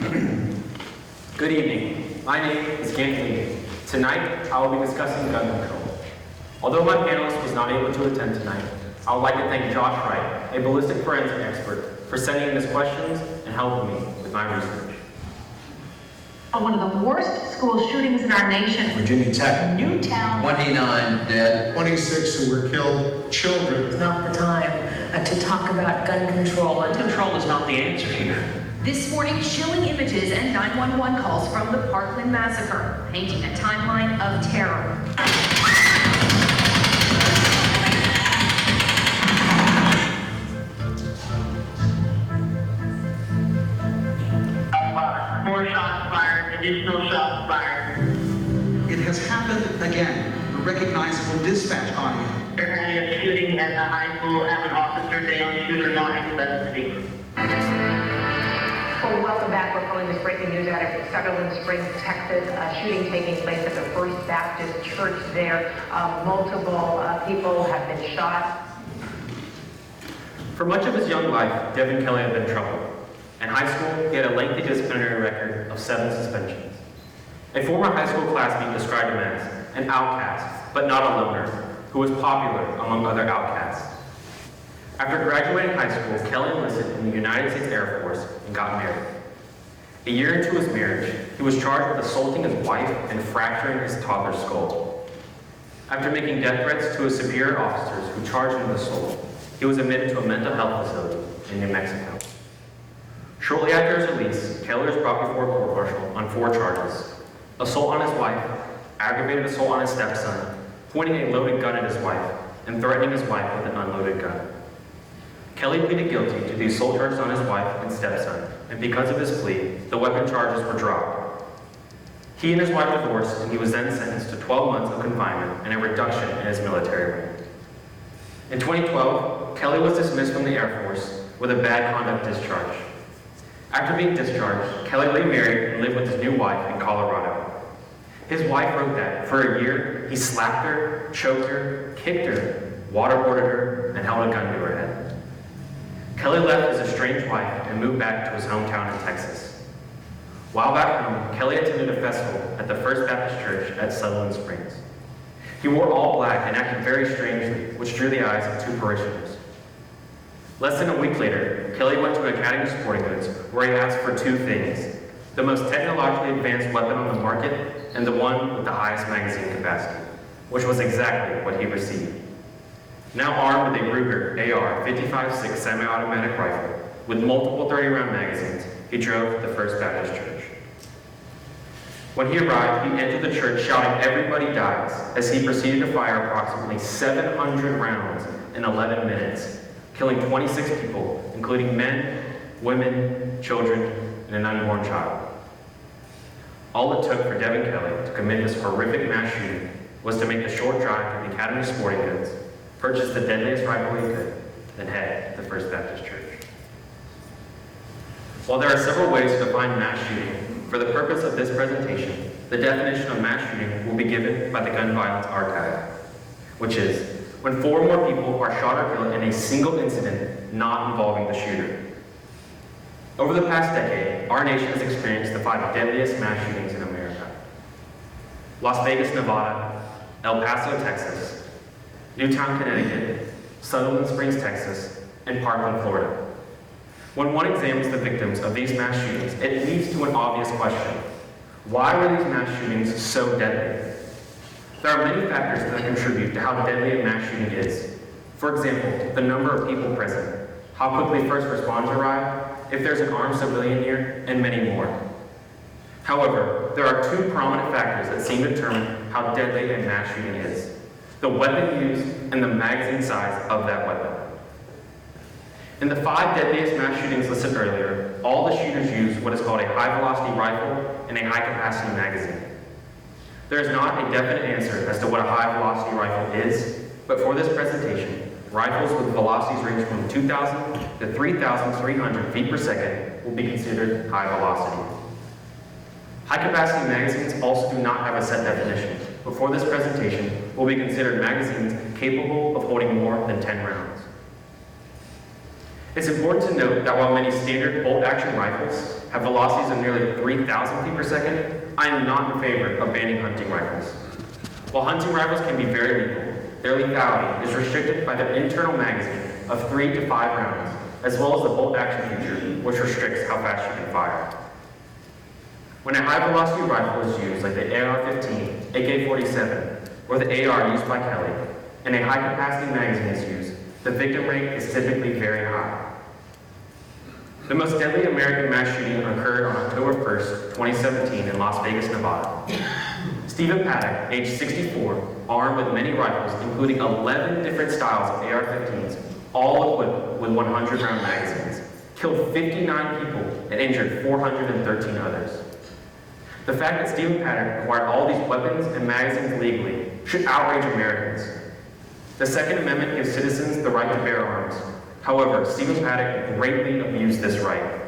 Good evening. My name is Anthony. Tonight, I will be discussing gun control. Although my panelist was not able to attend tonight, I would like to thank Josh Wright, a ballistic forensic expert, for sending in his questions and helping me with my research. One of the worst school shootings in our nation. Virginia Tech. Newtown. 29 dead. 26 who were killed, children. It's not the time to talk about gun control. Gun control is not the answer here. This morning, chilling images and 911 calls from the Parkland massacre, painting a timeline of terror. More shots fired, additional shots fired. It has happened again. A recognizable dispatch audio. Currently a shooting at the high school, have an officer down, shooter not in custody. Well, welcome back. We're calling this breaking news out of Sutherland Springs, Texas. A shooting taking place at the First Baptist Church there. Multiple people have been shot. For much of his young life, Devin Kelley had been troubled. In high school, he had a lengthy disciplinary record of 7 suspensions. A former high school classmate described him as an outcast, but not a loner, who was popular among other outcasts. After graduating high school, Kelley enlisted in the United States Air Force and got married. A year into his marriage, he was charged with assaulting his wife and fracturing his toddler's skull. After making death threats to his superior officers who charged him with assault, he was admitted to a mental health facility in New Mexico. Shortly after his release, Kelley was brought before a court-martial on 4 charges: assault on his wife, aggravated assault on his stepson, pointing a loaded gun at his wife, and threatening his wife with an unloaded gun. Kelley pleaded guilty to the assault charges on his wife and stepson, and because of his plea, the weapon charges were dropped. He and his wife divorced, and he was then sentenced to 12 months of confinement and a reduction in his military rank. In 2012, Kelley was dismissed from the Air Force with a bad conduct discharge. After being discharged, Kelley remarried and lived with his new wife in Colorado. His wife wrote that, for a year, he slapped her, choked her, kicked her, waterboarded her, and held a gun to her head. Kelley left his estranged wife and moved back to his hometown in Texas. While back home, Kelley attended a festival at the First Baptist Church at Sutherland Springs. He wore all black and acted very strangely, which drew the eyes of 2 parishioners. Less than a week later, Kelley went to Academy Sporting Goods, where he asked for 2 things: the most technologically advanced weapon on the market, and the one with the highest magazine capacity, which was exactly what he received. Now armed with a Ruger AR-55-6 semi-automatic rifle with multiple 30-round magazines, he drove to the First Baptist Church. When he arrived, he entered the church shouting, "Everybody dies," as he proceeded to fire approximately 700 rounds in 11 minutes, killing 26 people, including men, women, children, and an unborn child. All it took for Devin Kelley to commit this horrific mass shooting was to make the short drive to the Academy Sporting Goods, purchase the deadliest rifle he could, then head to the First Baptist Church. While there are several ways to define mass shooting, for the purpose of this presentation, the definition of mass shooting will be given by the Gun Violence Archive, which is when 4 or more people are shot or killed in a single incident not involving the shooter. Over the past decade, our nation has experienced the 5 deadliest mass shootings in America: Las Vegas, Nevada; El Paso, Texas; Newtown, Connecticut; Sutherland Springs, Texas; and Parkland, Florida. When one examines the victims of these mass shootings, it leads to an obvious question: why were these mass shootings so deadly? There are many factors that contribute to how deadly a mass shooting is. For example, the number of people present, how quickly first responders arrive, if there's an armed civilian near, and many more. However, there are 2 prominent factors that seem to determine how deadly a mass shooting is: the weapon used and the magazine size of that weapon. In the 5 deadliest mass shootings listed earlier, all the shooters used what is called a high-velocity rifle and a high-capacity magazine. There is not a definite answer as to what a high-velocity rifle is, but for this presentation, rifles with velocities ranging from 2,000 to 3,300 feet per second will be considered high velocity. High-capacity magazines also do not have a set definition, but for this presentation will be considered magazines capable of holding more than 10 rounds. It's important to note that while many standard bolt-action rifles have velocities of nearly 3,000 feet per second, I am not in favor of banning hunting rifles. While hunting rifles can be very lethal, their lethality is restricted by their internal magazine of 3 to 5 rounds, as well as the bolt-action feature, which restricts how fast you can fire. When a high-velocity rifle is used, like the AR-15, AK-47, or the AR used by Kelly, and a high-capacity magazine is used, the victim rate is typically very high. The most deadly American mass shooting occurred on October 1st, 2017 in Las Vegas, Nevada. Stephen Paddock, age 64, armed with many rifles, including 11 different styles of AR-15s, all equipped with 100-round magazines, killed 59 people and injured 413 others. The fact that Stephen Paddock acquired all these weapons and magazines legally should outrage Americans. The Second Amendment gives citizens the right to bear arms. However, Stephen Paddock greatly abused this right.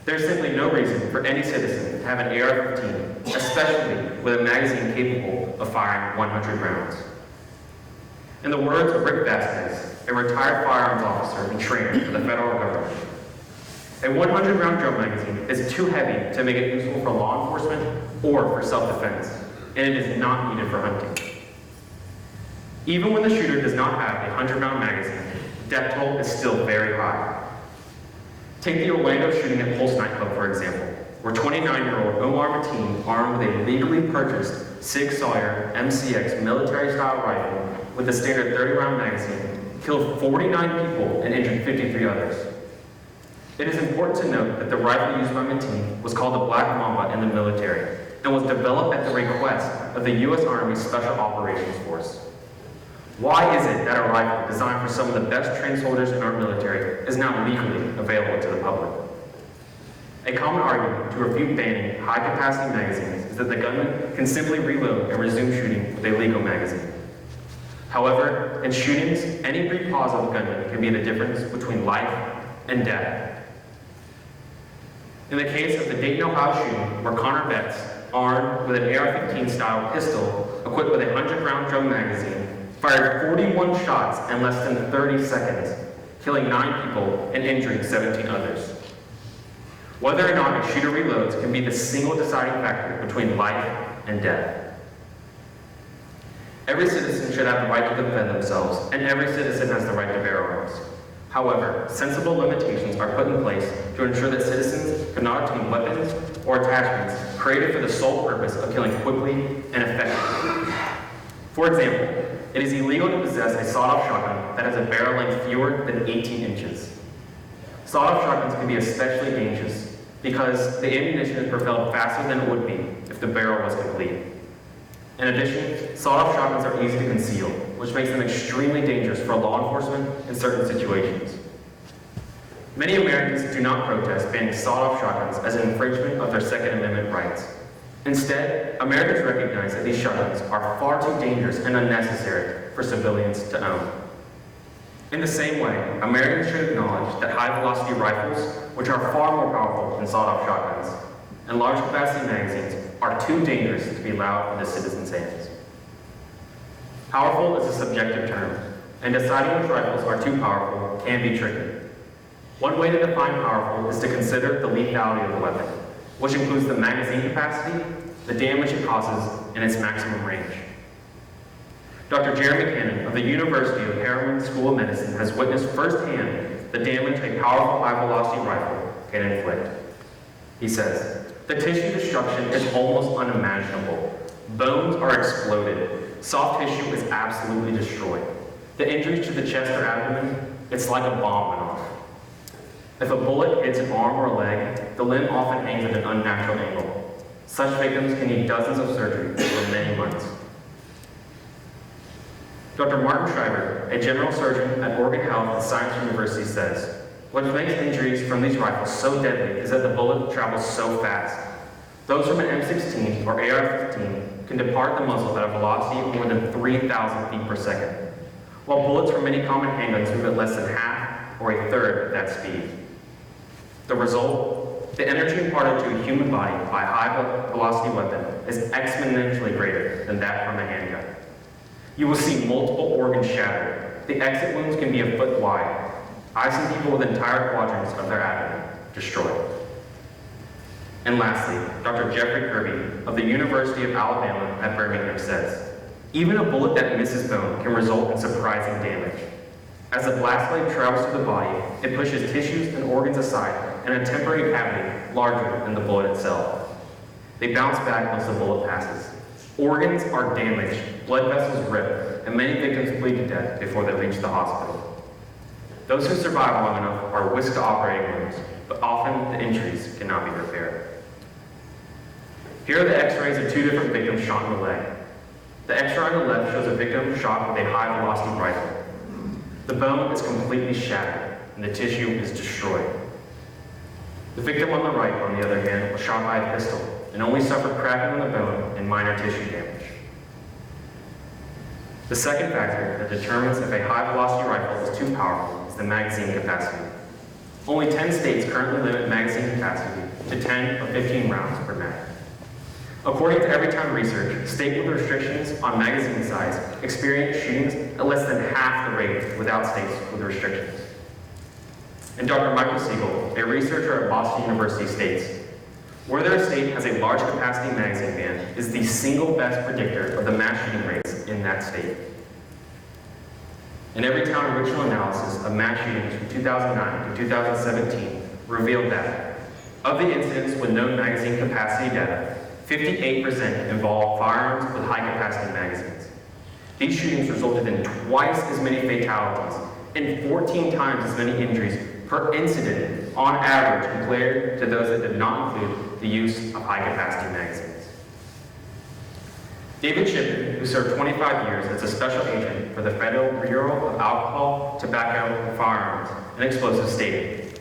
There's simply no reason for any citizen to have an AR-15, especially with a magazine capable of firing 100 rounds. In the words of Rick Vasquez, a retired firearms officer and trainer for the federal government, a 100-round drum magazine is too heavy to make it useful for law enforcement or for self-defense, and it is not needed for hunting. Even when the shooter does not have a 100-round magazine, death toll is still very high. Take the Orlando shooting at Pulse nightclub, for example, where 29-year-old Omar Mateen, armed with a legally purchased Sig Sauer MCX military-style rifle with a standard 30-round magazine, killed 49 people and injured 53 others. It is important to note that the rifle used by Mateen was called the Black Mamba in the military and was developed at the request of the U.S. Army Special Operations Force. Why is it that a rifle designed for some of the best trained soldiers in our military is now legally available to the public? A common argument to refute banning high-capacity magazines is that the gunman can simply reload and resume shooting with a legal magazine. However, in shootings, any brief pause of the gunman can be the difference between life and death. In the case of the Dayton, Ohio shooting, where Connor Betts, armed with an AR-15 style pistol equipped with a 100-round drum magazine, fired 41 shots in less than 30 seconds, killing 9 people and injuring 17 others. Whether or not a shooter reloads can be the single deciding factor between life and death. Every citizen should have the right to defend themselves, and every citizen has the right to bear arms. However, sensible limitations are put in place to ensure that citizens cannot obtain weapons or attachments created for the sole purpose of killing quickly and effectively. For example, it is illegal to possess a sawed-off shotgun that has a barrel length fewer than 18 inches. Sawed-off shotguns can be especially dangerous because the ammunition is propelled faster than it would be if the barrel was complete. In addition, sawed-off shotguns are easy to conceal, which makes them extremely dangerous for law enforcement in certain situations. Many Americans do not protest banning sawed-off shotguns as an infringement of their Second Amendment rights. Instead, Americans recognize that these shotguns are far too dangerous and unnecessary for civilians to own. In the same way, Americans should acknowledge that high-velocity rifles, which are far more powerful than sawed-off shotguns, and large-capacity magazines are too dangerous to be allowed in the citizens' hands. Powerful is a subjective term, and deciding which rifles are too powerful can be tricky. One way to define powerful is to consider the lethality of the weapon, which includes the magazine capacity, the damage it causes, and its maximum range. Dr. Jeremy Cannon of the University of Harriman School of Medicine has witnessed firsthand the damage a powerful high-velocity rifle can inflict. He says, "The tissue destruction is almost unimaginable. Bones are exploded. Soft tissue is absolutely destroyed. The injuries to the chest or abdomen, it's like a bomb went off. If a bullet hits an arm or a leg, the limb often hangs at an unnatural angle. Such victims can need dozens of surgeries for many months." Dr. Martin Schreiber, a general surgeon at Oregon Health and Science University, says, "What makes injuries from these rifles so deadly is that the bullet travels so fast. Those from an M16 or AR-15 can depart the muzzle at a velocity of more than 3,000 feet per second, while bullets from many common handguns move at less than half or a third of that speed. The result? The energy imparted to a human body by a high-velocity weapon is exponentially greater than that from a handgun. You will see multiple organs shattered. The exit wounds can be a foot wide. I've seen people with entire quadrants of their abdomen destroyed. And lastly, Dr. Jeffrey Kirby of the University of Alabama at Birmingham says, even a bullet that misses bone can result in surprising damage. As the blast wave travels through the body, it pushes tissues and organs aside in a temporary cavity larger than the bullet itself. They bounce back once the bullet passes. Organs are damaged, blood vessels rip, and many victims bleed to death before they reach the hospital. Those who survive long enough are whisked to operating rooms, but often the injuries cannot be repaired. Here are the x-rays of 2 different victims shot in the leg. The x-ray on the left shows a victim shot with a high-velocity rifle. The bone is completely shattered, and the tissue is destroyed. The victim on the right, on the other hand, was shot by a pistol and only suffered cracking on the bone and minor tissue damage. The second factor that determines if a high-velocity rifle is too powerful is the magazine capacity. Only 10 states currently limit magazine capacity to 10 or 15 rounds per mag. According to Everytime Research, states with restrictions on magazine size experience shootings at less than half the rate without states with restrictions. And Dr. Michael Siegel, a researcher at Boston University, states, whether a state has a large capacity magazine ban is the single best predictor of the mass shooting rates in that state. An Everytown original analysis of mass shootings from 2009 to 2017 revealed that, of the incidents with known magazine capacity data, 58% involved firearms with high-capacity magazines. These shootings resulted in twice as many fatalities and 14 times as many injuries per incident on average compared to those that did not include the use of high-capacity magazines. David Shipman, who served 25 years as a special agent for the Federal Bureau of Alcohol, Tobacco, Firearms, and Explosives, stated,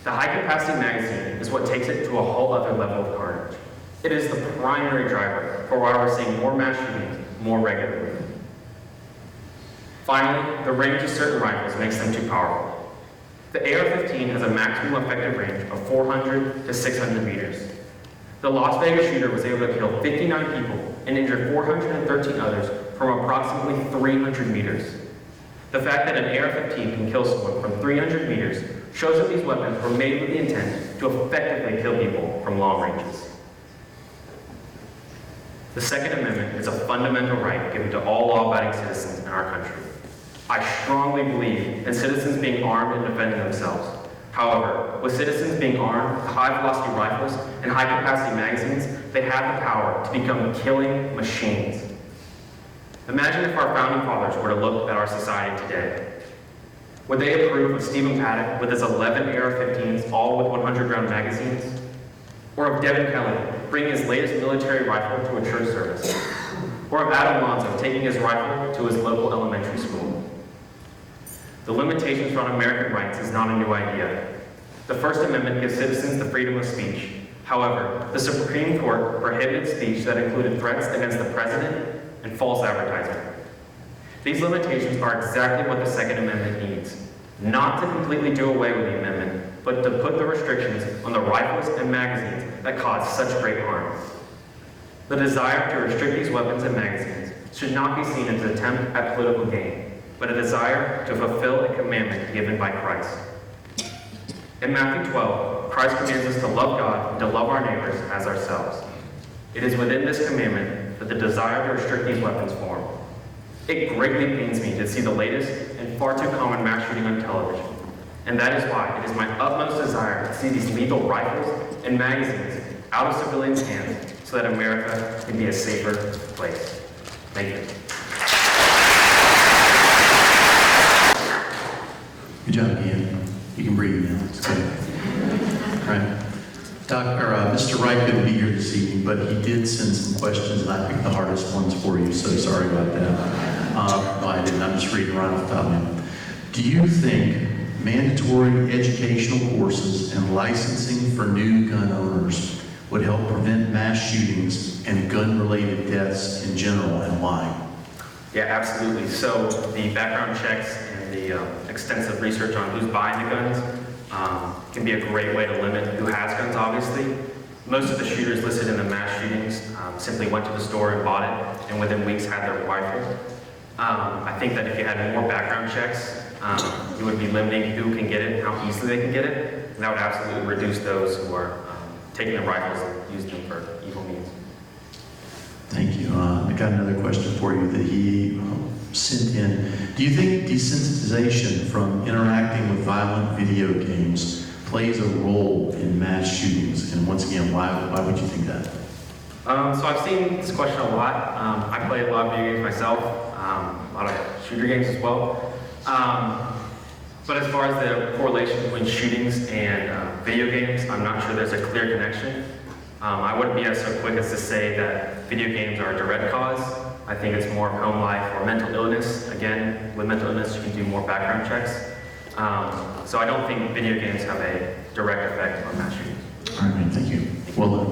the high-capacity magazine is what takes it to a whole other level of carnage. It is the primary driver for why we're seeing more mass shootings more regularly. Finally, the range of certain rifles makes them too powerful. The AR-15 has a maximum effective range of 400 to 600 meters. The Las Vegas shooter was able to kill 59 people and injure 413 others from approximately 300 meters. The fact that an AR-15 can kill someone from 300 meters shows that these weapons were made with the intent to effectively kill people from long ranges. The Second Amendment is a fundamental right given to all law-abiding citizens in our country. I strongly believe in citizens being armed and defending themselves. However, with citizens being armed with high-velocity rifles and high-capacity magazines, they have the power to become killing machines. Imagine if our founding fathers were to look at our society today. Would they approve of Stephen Paddock with his 11 AR-15s, all with 100-round magazines? Or of Devin Kelly bringing his latest military rifle to a church service? Or of Adam Lonzo taking his rifle to his local elementary school? The limitations on American rights is not a new idea. The First Amendment gives citizens the freedom of speech. However, the Supreme Court prohibited speech that included threats against the president and false advertising. These limitations are exactly what the Second Amendment needs. Not to completely do away with the amendment, but to put the restrictions on the rifles and magazines that cause such great harm. The desire to restrict these weapons and magazines should not be seen as an attempt at political gain, but a desire to fulfill a commandment given by Christ. In Matthew 12, Christ commands us to love God and to love our neighbors as ourselves. It is within this commandment that the desire to restrict these weapons form. It greatly pains me to see the latest and far too common mass shooting on television. And that is why it is my utmost desire to see these lethal rifles and magazines out of civilians' hands so that America can be a safer place. Thank you. Good job, Ian. You can breathe now. It's good. All right. Mr. Wright couldn't be here this evening, but he did send some questions, and I picked the hardest ones for you, so sorry about that. No, I didn't. I'm just reading right off the top of my head. Do you think mandatory educational courses and licensing for new gun owners would help prevent mass shootings and gun-related deaths in general, and why? Yeah, absolutely. So the background checks and the extensive research on who's buying the guns can be a great way to limit who has guns, obviously. Most of the shooters listed in the mass shootings simply went to the store and bought it, and within weeks had their rifle. I think that if you had more background checks You would be limiting who can get it, how easily they can get it, and that would absolutely reduce those who are taking the rifles and using them for evil means. Thank you. I got another question for you that he sent in. Do you think desensitization from interacting with violent video games plays a role in mass shootings? And once again, why would you think that? So I've seen this question a lot. I play a lot of video games myself, a lot of shooter games as well. But as far as the correlation between shootings and video games, I'm not sure there's a clear connection. I wouldn't be so quick as to say that video games are a direct cause. I think it's more of home life or mental illness. Again, with mental illness, you can do more background checks. So I don't think video games have a direct effect on mass shootings. All right, man, thank you. Well,